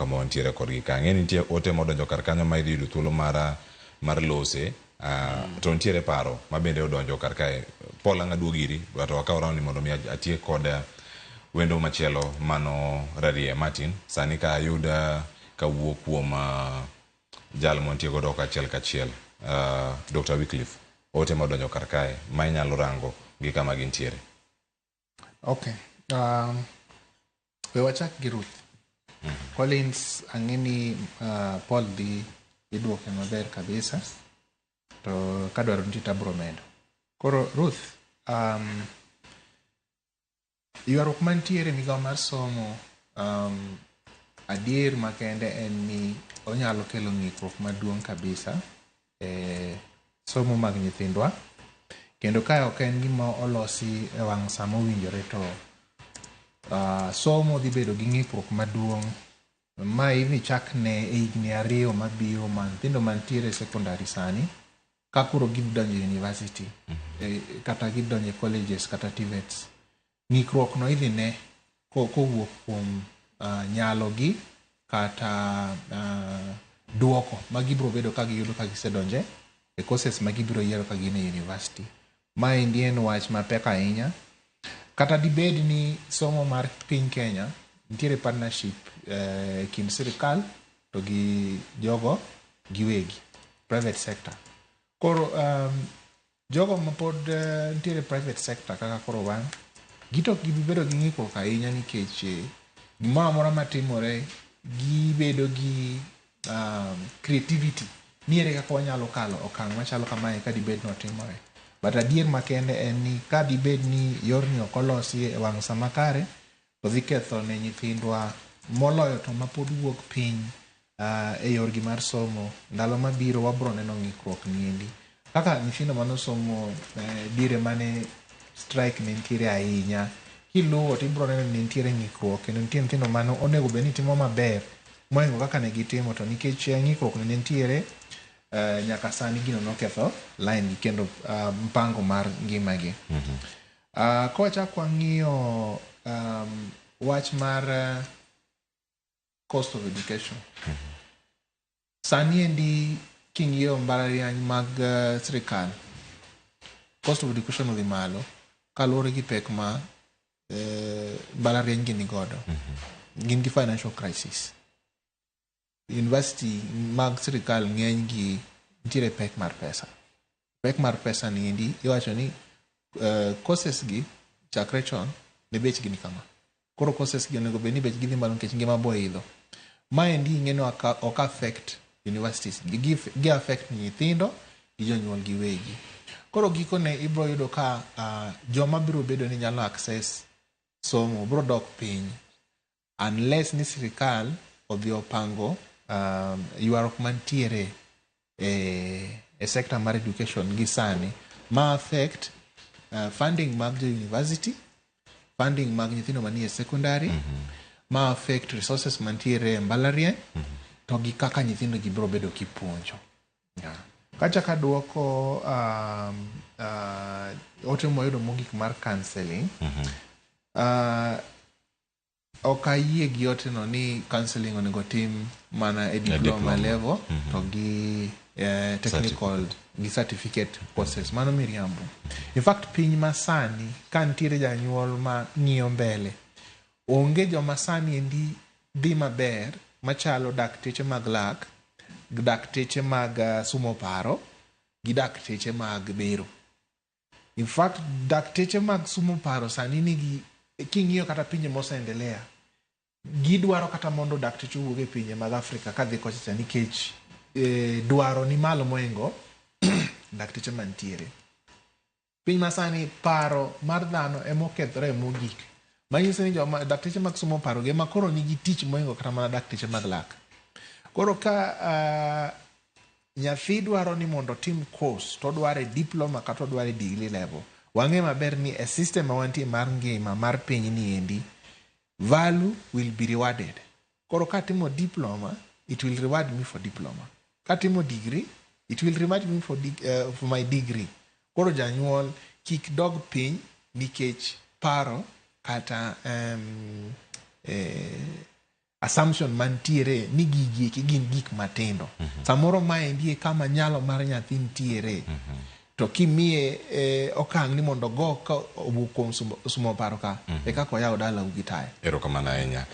kama wantiere korgi ka ng'eni nitie ote modonjo kar kanyo ma idhi yudo thuolo mar lose to ntiere paro ma bende odonjo kar kae. Paul ang'aduogo iri to wakaw round ni mondo mi atie kod wendo machielo mano Rarie Martin sani ka ayuda kawuok kuom jal montie godo kachiel Dr. Wycliffe ote modonjo kar kae ma inyalo rango gi kama gintiere. Okay. We wachak gi Ruth. Collins ang'eni Paul dhi iduoke maber kabisa to kadwaro nitie tabro medo. Koro Ruth, ywaruok mantiere migawo mar somo adier makende en ni onyalo kelo ng'ikruok maduong' kabisa e somo mag nyithindwa, kendo kae ok en gima olosi e wang' sa mowinjore to somo dhi bedo gi ng'ikruok maduong' ma idhi chakne e higni 2 mabiro nyithindo mantiere e secondary sani ka koro gidonjo e university kata gidonjo e colleges kata TVETs. Ng'ikruok no idhi ne kowuok kuom nyalo gi kata duoko ma gibiro bedo ka giyudo ka gisedonje e courses ma gibiro yiero ka gin e university. Ma endi en wach mapek ahinya. Kata dibed ni somo mar piny Kenya nitiere partnership kind sirikal to gi jogo giwegi, private sector. Koro jogo ma pod nitiere private sector kaka koro wan, gito gibedo gi ng'ikruok ahinya nikech gimoro amora matimore gibedo gi creativity niere kaka wanyalo kalo okang' machalo kamae ka dibed notimore. But adier makende en ni ka dibed ni yorni ok olosi e wang' sa makare to dhi ketho ne nyithindwa moloyo to ma pod wuok piny e yorgi mar somo. Ndalo mabiro wabro neno ng'ikruok niendi kaka nyithindo manosomo diere mane strike ne nitiere ahinya, kiluwo tibro neno ni nitiere ng'ikruok kendo nitie nyithindo mano onego bed ni timo maber moingo kaka ne gitimo, to nikech ng'ikruok ne nitiere nyaka sani gino noketho line gi kendo mpango mar ngimagi. Kowachak wang'iyo wach mar cost of education. Sani endi king'iyo mbalariany mag sirikal, cost of education odhi malo kaluwore gi pek ma mbalariany gi nigodo. Gin gi financial crisis. University mag sirikal ng'eny gi nitiere pek mar pesa. Pek mar pesa ni endi iwacho ni courses gi chakre chon ne bechgi ni kama. Koro courses gi onego bed ni bechgi dhi malo nikech ngima boidho. Ma endi ing'eno ok affect universities, gi affect nyithindo gi jonyuol gi wegi. Koro gikone ibro yudo ka joma biro bedo ni nyalo access somo bro dok piny unless ni sirikal odhi opango ywaruok mantiere e sector mar education gi sani ma affect funding mag the university, funding mag nyithindo manie secondary, ma affect resources mantiere e mbalariany to gi kaka nyithindo gi biro bedo kipuonjo. Kachaka duoko ote moyudo mogik mar counseling, ok ayie gi ote no ni counseling onego tim mana e diploma level to gi technical gi certificate courses. Mano miriambo. In fact, piny masani ka nitiere janyuol ma ng'iyo mbele, onge joma sani endi dhi maber machalo dakteche mag lak, dakteche mag sumo paro gi dakteche mag bero. In fact, dakteche mag sumo paro sani nigi, king'iyo kata pinje moseendelea, gidwaro kata mondo dakteche owuog e pinje mag Afrika kadhi kocha nikech dwaro ni malo moingo dakteche mantiere. Piny masani paro mar dhano emokethore mogik. Manyiso ni dakteche mag sumo paro gi makoro nigi tich moingo kata mana dakteche mag lak. Koro ka nyathi dwaro ni mondo tim course to dware diploma kata dware degree level, wang'e maber ni e system ma wantie mar ngima mar piny ni endi, value will be rewarded. Koro katimo diploma, it will reward me for diploma. Katimo degree, it will reward me for my degree. Koro janyuol kik dog piny nikech paro kata assumption mantiere ni gigi gin gik matindo. Samoro maendi kama nyalo mar nyathi ntiere. To kimie okang' ni mondo go ka owuok kuom sumo paro ka, eka koyaw dala ugitaye. Erokamano ahinya.